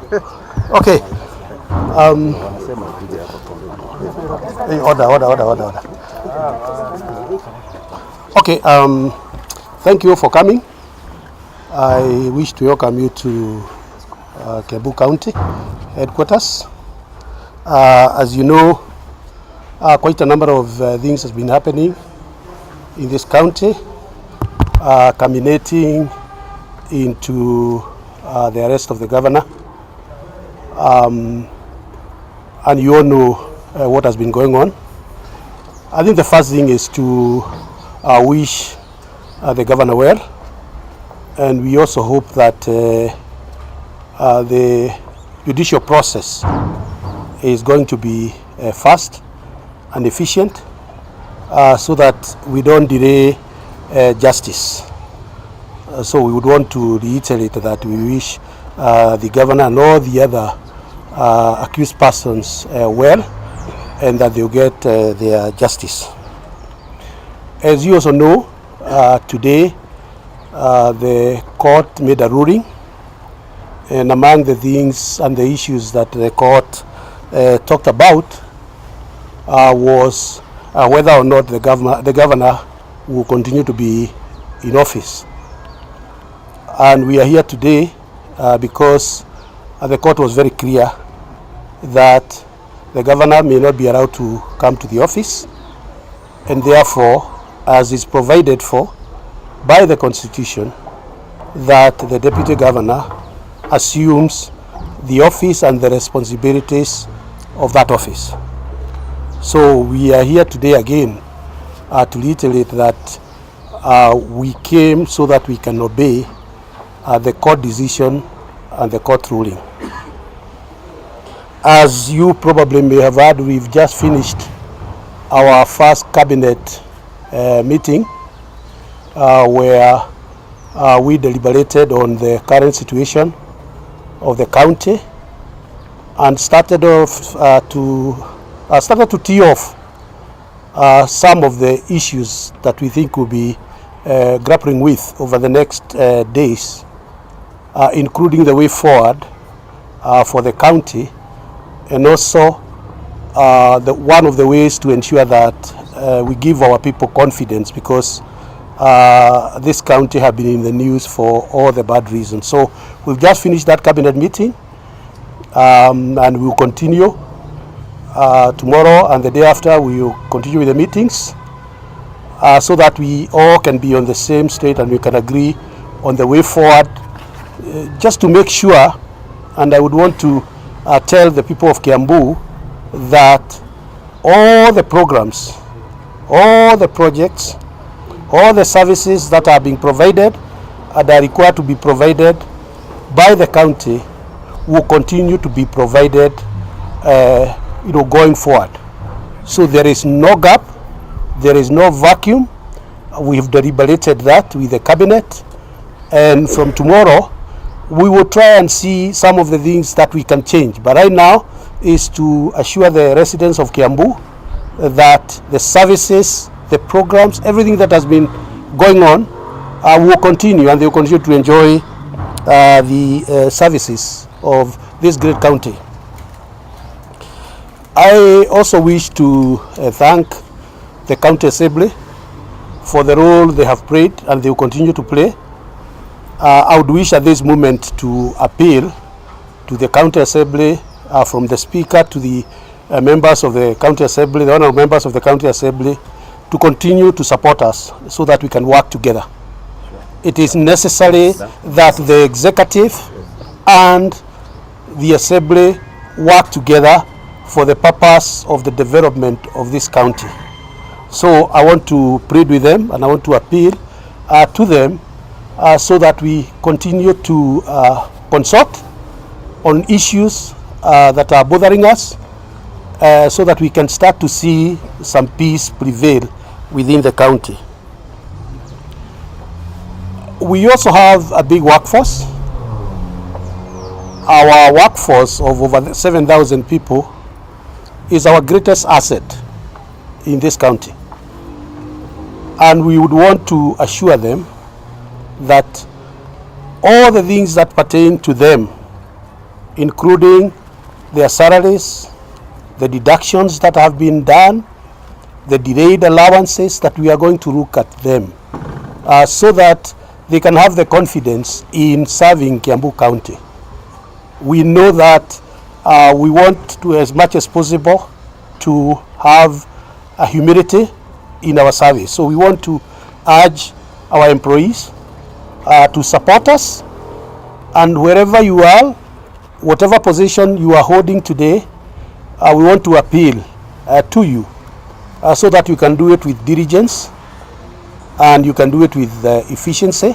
Okay. Order. Okay. Thank you for coming. I wish to welcome you to Kiambu County headquarters. As you know, quite a number of things has been happening in this county, culminating into the arrest of the governor. And you all know what has been going on. I think the first thing is to wish the governor well, and we also hope that the judicial process is going to be fast and efficient, so that we don't delay justice. So we would want to reiterate that we wish the governor and all the other accused persons well, and that they'll get their justice. As you also know, today the court made a ruling, and among the things and the issues that the court talked about was whether or not the governor will continue to be in office. And we are here today because the court was very clear that the governor may not be allowed to come to the office, and therefore, as is provided for by the Constitution, that the deputy governor assumes the office and the responsibilities of that office. So we are here today again to reiterate that we came so that we can obey the court decision and the court ruling. As you probably may have heard, we've just finished our first cabinet meeting where we deliberated on the current situation of the county and started to tee off some of the issues that we think will be grappling with over the next days, including the way forward for the county, and also one of the ways to ensure that we give our people confidence, because this county have been in the news for all the bad reasons. So we've just finished that cabinet meeting, and we will continue tomorrow, and the day after we will continue with the meetings, so that we all can be on the same state and we can agree on the way forward, just to make sure. And I would want to tell the people of Kiambu that all the programs, all the projects, all the services that are being provided and are required to be provided by the county will continue to be provided going forward. So there is no gap, there is no vacuum. We've deliberated that with the cabinet, and from tomorrow we will try and see some of the things that we can change. But right now is to assure the residents of Kiambu that the services, the programs, everything that has been going on will continue, and they will continue to enjoy the services of this great county. I also wish to thank the County Assembly for the role they have played and they will continue to play. I would wish at this moment to appeal to the County Assembly, from the Speaker to the members of the County Assembly, the honorable members of the County Assembly, to continue to support us so that we can work together. It is necessary that the executive and the Assembly work together for the purpose of the development of this county. So I want to plead with them, and I want to appeal to them so that we continue to consult on issues that are bothering us, so that we can start to see some peace prevail within the county. We also have a big workforce. Our workforce of over 7,000 people is our greatest asset in this county. And we would want to assure them that all the things that pertain to them including their salaries, the deductions that have been done, the delayed allowances, that we are going to look at them so that they can have the confidence in serving Kiambu County. We know that we want to, as much as possible, to have a humility in our service. So we want to urge our employees to support us, and wherever you are, whatever position you are holding today, we want to appeal to you so that you can do it with diligence and you can do it with efficiency,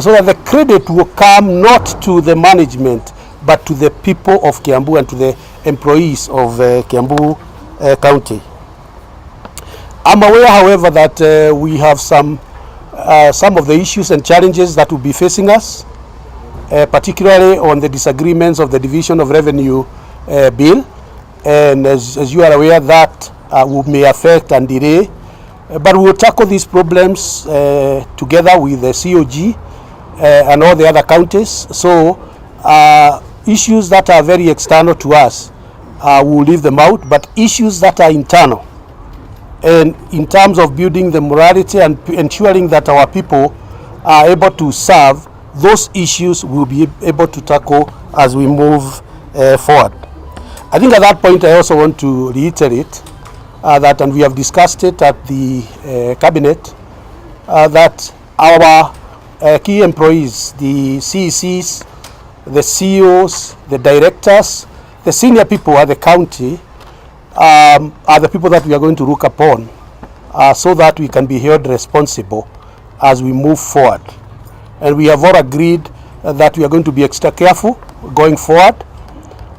so that the credit will come not to the management but to the people of Kiambu and to the employees of Kiambu County. I'm aware, however, that we have some of the issues and challenges that will be facing us, particularly on the disagreements of the Division of Revenue bill, and as you are aware, that may affect and delay, but we will tackle these problems together with the COG and all the other counties. So issues that are very external to us, we will leave them out, but issues that are internal, and in terms of building the morality and ensuring that our people are able to serve, those issues we'll be able to tackle as we move forward. I think at that point I also want to reiterate that, and we have discussed it at the cabinet, that our key employees, the CECs, the CEOs, the directors, the senior people at the county, are the people that we are going to look upon so that we can be held responsible as we move forward. And we have all agreed that we are going to be extra careful going forward.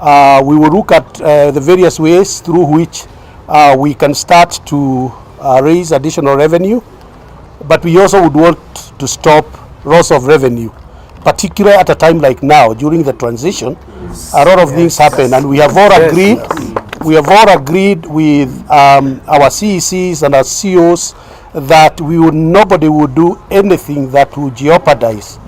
We will look at the various ways through which we can start to raise additional revenue, but we also would want to stop loss of revenue, particularly at a time like now during the transition. A lot of things happen, and we have all agreed. We have all agreed with our CECs and our CEOs that nobody would do anything that would jeopardize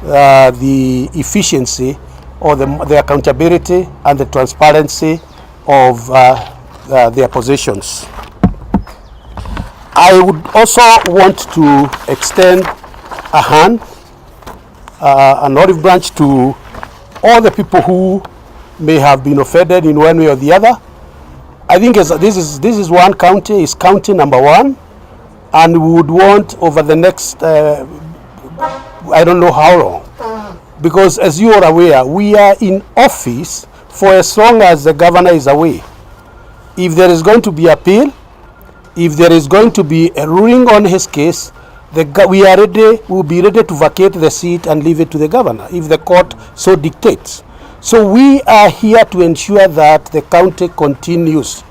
the efficiency or the accountability and the transparency of their positions. I would also want to extend a hand, an olive branch, to all the people who may have been offended in one way or the other. I think this is one county, is county number one, and we would want over the next I don't know how long, because as you are aware, we are in office for as long as the governor is away. If there is going to be appeal, if there is going to be a ruling on his case, we will be ready to vacate the seat and leave it to the governor if the court so dictates. So we are here to ensure that the county continues.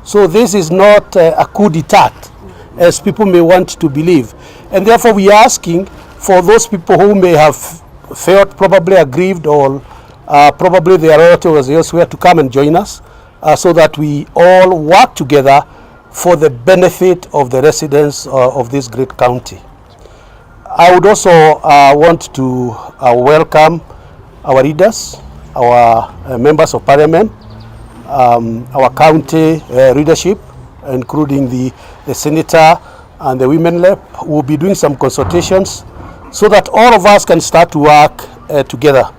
So this is not a coup d'etat, as people may want to believe. And therefore we are asking for those people who may have felt probably aggrieved or probably their relatives elsewhere to come and join us so that we all work together for the benefit of the residents of this great county. I would also want to welcome our leaders, our members of parliament, our county leadership, including the senator and the women rep. We'll be doing some consultations so that all of us can start to work together.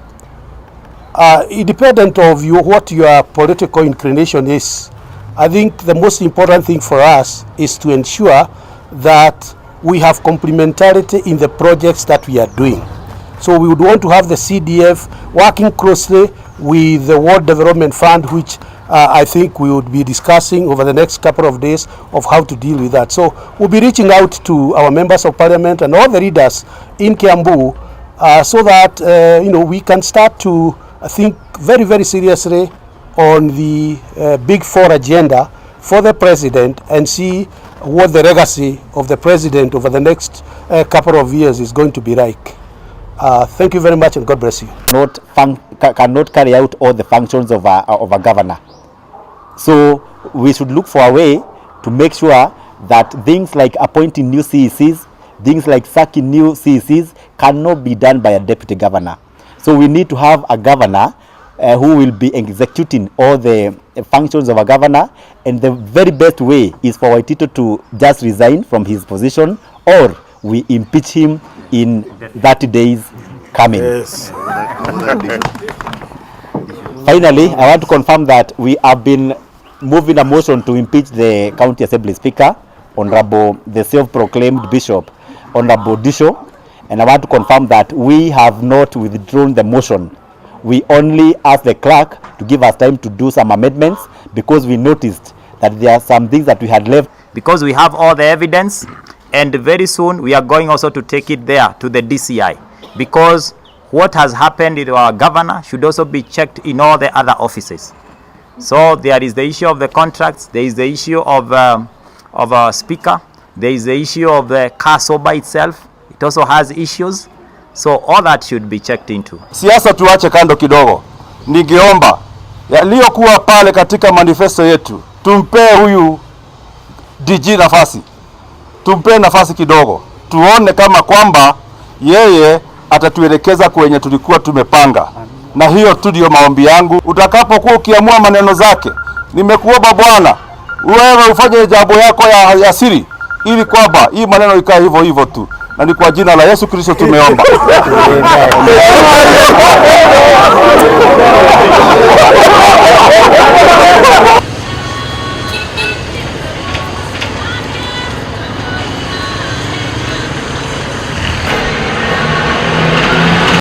Independent of what your political inclination is, I think the most important thing for us is to ensure that we have complementarity in the projects that we are doing. So we would want to have the CDF working closely with the World Development Fund, which I think we would be discussing over the next couple of days of how to deal with that. So we'll be reaching out to our members of parliament and all the leaders in Kiambu so that we can start to think very, very seriously on the Big Four agenda for the president and see what the legacy of the president over the next couple of years is going to be like. Thank you very much, and God bless you. Cannot carry out all the functions of a governor. So we should look for a way to make sure that things like appointing new CECs, things like sacking new CECs cannot be done by a deputy governor. So we need to have a governor who will be executing all the functions of a governor, and the very best way is for Waititu to just resign from his position, or we impeach him in 30 days coming. Yes. Finally, I want to confirm that we have been moving a motion to impeach the County Assembly Speaker, Honorable the self-proclaimed Bishop, Honorable Disho, and I want to confirm that we have not withdrawn the motion. We only asked the clerk to give us time to do some amendments because we noticed that there are some things that we had left. Because we have all the evidence, and very soon we are going also to take it there to the DCI, because what has happened in our governor should also be checked in all the other offices. So there is the issue of the contracts, there is the issue of our speaker, there is the issue of the Kasoba itself. It also has issues. So all that should be checked into. Siasa tuache kando kidogo. Ningeomba yaliyokuwa pale katika manifesto yetu, tumpe huyu DG nafasi. Tumpe nafasi kidogo. Tuone kama kwamba yeye atatuelekeza kwenye tulikuwa tumepanga. Na hiyo tu ndio maombi yangu. Utakapokuwa ukiamua maneno zake, nimekuomba Bwana, wewe ufanye jambo yako ya siri, ili kwamba hii maneno ikae hivyo hivyo tu. Na ni kwa jina la Yesu Kristo tumeomba. Amen.